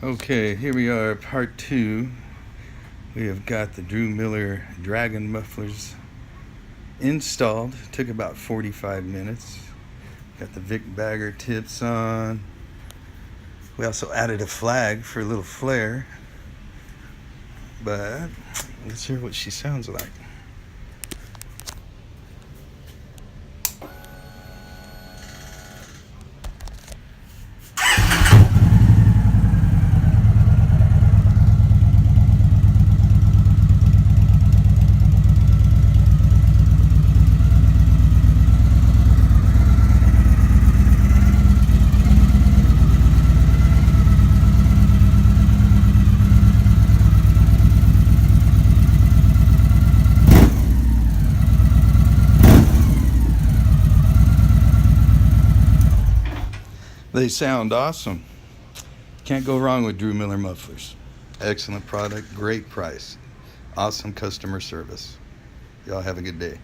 Okay, here we are, part two. We have got the Drew Miller Dragon mufflers installed. Took about 45 minutes. Got the Vic Bagger tips on. We also added a flag for a little flare. But let's hear what she sounds like. They sound awesome. Can't go wrong with Drew Miller mufflers. Excellent product, great price, awesome customer service. Y'all have a good day.